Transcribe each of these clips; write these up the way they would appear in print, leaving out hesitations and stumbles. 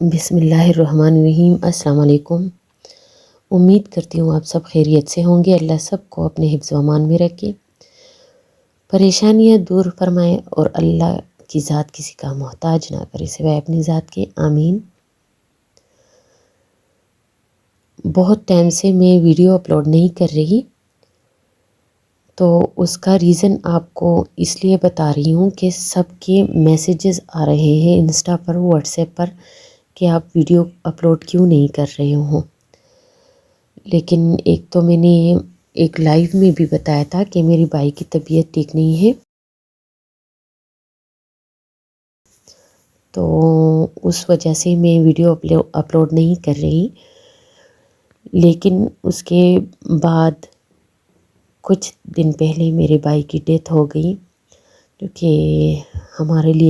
بسم اللہ الرحمن الرحیم۔ السلام علیکم۔ امید کرتی ہوں آپ سب خیریت سے ہوں گے۔ اللہ سب کو اپنے حفظ و امان میں رکھے، پریشانیاں دور فرمائے اور اللہ کی ذات کسی کا محتاج نہ کرے سوائے اپنی ذات کے، آمین۔ بہت ٹائم سے میں ویڈیو اپلوڈ نہیں کر رہی، تو اس کا ریزن آپ کو اس لیے بتا رہی ہوں کہ سب کے میسیجز آ رہے ہیں انسٹا پر، واٹس ایپ پر، کہ آپ ویڈیو اپلوڈ کیوں نہیں کر رہے ہوں۔ لیکن ایک تو میں نے ایک لائیو میں بھی بتایا تھا کہ میری بھائی کی طبیعت ٹھیک نہیں ہے، تو اس وجہ سے میں ویڈیو اپلوڈ نہیں کر رہی۔ لیکن اس کے بعد کچھ دن پہلے میرے بھائی کی ڈیتھ ہو گئی، کیونکہ ہمارے لیے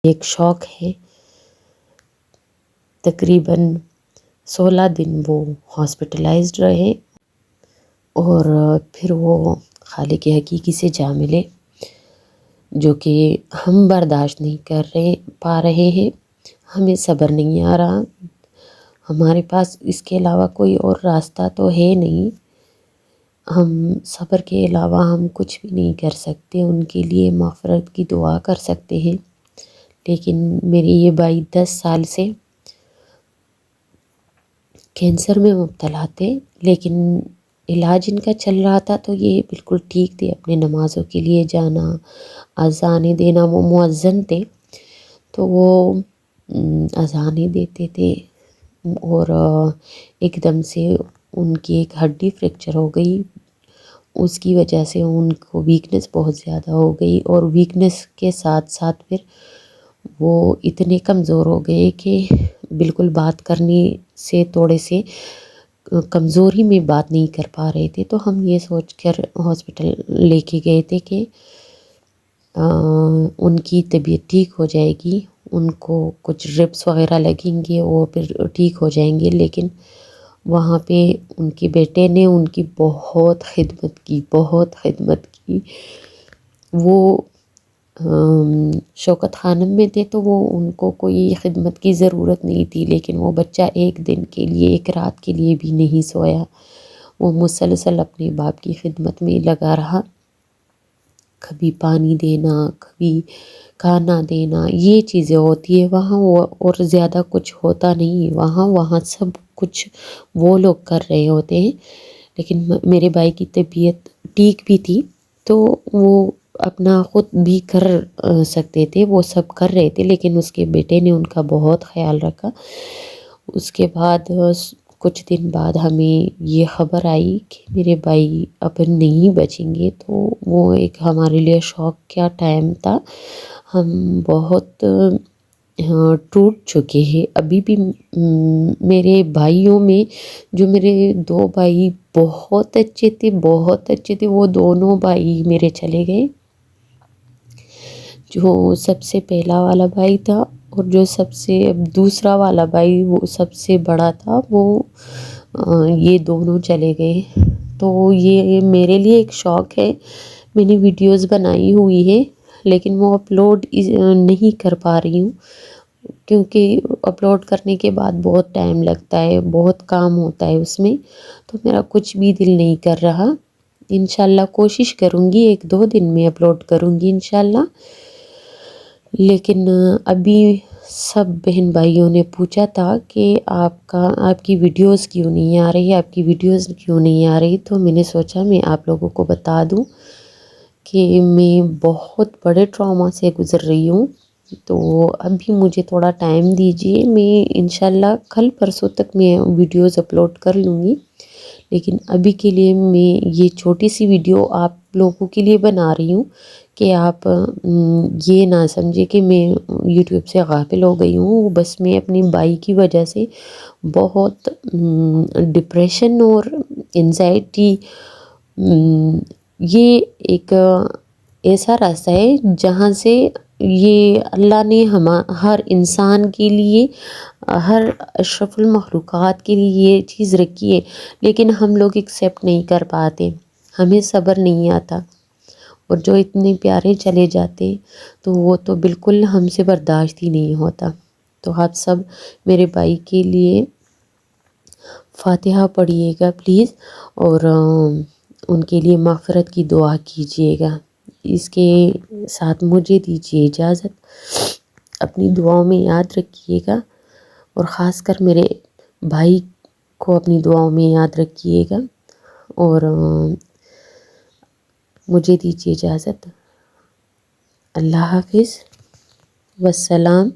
ایک شوق ہے۔ تقریباً 16 دن وہ ہاسپٹلائزڈ رہے اور پھر وہ خالق حقیقی سے جا ملے، جو کہ ہم برداشت نہیں پا رہے ہیں۔ ہمیں صبر نہیں آ رہا، ہمارے پاس اس کے علاوہ کوئی اور راستہ تو ہے نہیں۔ ہم صبر کے علاوہ ہم کچھ بھی نہیں کر سکتے، ان کے لیے مغفرت کی دعا کر سکتے ہیں۔ لیکن میرے یہ بھائی 10 سال سے کینسر میں مبتلا تھے، لیکن علاج ان کا چل رہا تھا تو یہ بالکل ٹھیک تھے۔ اپنے نمازوں کے لیے جانا، اذانیں دینا، وہ مؤذن تھے تو وہ اذانیں دیتے تھے، اور ایک دم سے ان کی ایک ہڈی فریکچر ہو گئی۔ اس کی وجہ سے ان کو ویکنس بہت زیادہ ہو گئی، اور ویکنس کے ساتھ ساتھ پھر وہ اتنے کمزور ہو گئے کہ بالکل بات کرنے سے تھوڑے سے کمزوری میں بات نہیں کر پا رہے تھے۔ تو ہم یہ سوچ کر ہاسپٹل لے کے گئے تھے کہ ان کی طبیعت ٹھیک ہو جائے گی، ان کو کچھ ڈرپس وغیرہ لگیں گے اور پھر ٹھیک ہو جائیں گے۔ لیکن وہاں پہ ان کے بیٹے نے ان کی بہت خدمت کی۔ وہ شوکت خانم میں تھے تو وہ ان کو کوئی خدمت کی ضرورت نہیں تھی، لیکن وہ بچہ ایک دن کے لیے، ایک رات کے لیے بھی نہیں سویا۔ وہ مسلسل اپنے باپ کی خدمت میں لگا رہا، کبھی پانی دینا، کبھی کھانا دینا، یہ چیزیں ہوتی ہے وہاں، اور زیادہ کچھ ہوتا نہیں ہے وہاں سب کچھ وہ لوگ کر رہے ہوتے ہیں۔ لیکن میرے بھائی کی طبیعت ٹھیک بھی تھی تو وہ اپنا خود بھی کر سکتے تھے، وہ سب کر رہے تھے، لیکن اس کے بیٹے نے ان کا بہت خیال رکھا۔ اس کے بعد کچھ دن بعد ہمیں یہ خبر آئی کہ میرے بھائی اب نہیں بچیں گے، تو وہ ایک ہمارے لیے شوق کا ٹائم تھا۔ ہم بہت ٹوٹ چکے ہیں۔ ابھی بھی میرے بھائیوں میں جو میرے 2 بھائی بہت اچھے تھے، وہ دونوں بھائی میرے چلے گئے۔ جو سب سے پہلا والا بھائی تھا اور جو سب سے دوسرا والا بھائی، وہ سب سے بڑا تھا، وہ یہ دونوں چلے گئے۔ تو یہ میرے لیے ایک شوق ہے۔ میں نے ویڈیوز بنائی ہوئی ہے، لیکن وہ اپلوڈ نہیں کر پا رہی ہوں، کیونکہ اپلوڈ کرنے کے بعد بہت ٹائم لگتا ہے، بہت کام ہوتا ہے اس میں، تو میرا کچھ بھی دل نہیں کر رہا۔ انشاءاللہ کوشش کروں گی 1-2 دن میں اپلوڈ کروں گی انشاءاللہ۔ لیکن ابھی سب بہن بھائیوں نے پوچھا تھا کہ آپ کی ویڈیوز کیوں نہیں آ رہی، تو میں نے سوچا میں آپ لوگوں کو بتا دوں کہ میں بہت بڑے ٹراما سے گزر رہی ہوں، تو ابھی مجھے تھوڑا ٹائم دیجیے۔ میں انشاءاللہ کل پرسوں تک میں ویڈیوز اپلوڈ کر لوں گی، لیکن ابھی کے لیے میں یہ چھوٹی سی ویڈیو آپ لوگوں کے لیے بنا رہی ہوں کہ آپ یہ نہ سمجھے کہ میں یوٹیوب سے غافل ہو گئی ہوں۔ بس میں اپنی بھائی کی وجہ سے بہت ڈپریشن اور انزائٹی، یہ ایک ایسا راستہ ہے جہاں سے یہ اللہ نے ہر انسان کے لیے، ہر اشرف المخلوقات کے لیے یہ چیز رکھی ہے، لیکن ہم لوگ ایکسیپٹ نہیں کر پاتے، ہمیں صبر نہیں آتا۔ اور جو اتنے پیارے چلے جاتے تو وہ تو بالکل ہم سے برداشت ہی نہیں ہوتا۔ تو آپ سب میرے بھائی کے لیے فاتحہ پڑھیے گا پلیز، اور ان کے لیے مغفرت کی دعا کیجیے گا۔ اس کے ساتھ مجھے دیجیے اجازت، اپنی دعاؤں میں یاد رکھیے گا، اور خاص کر میرے بھائی کو اپنی دعاؤں میں یاد رکھیے گا، اور مجھے دیجیے اجازت۔ اللہ حافظ، والسلام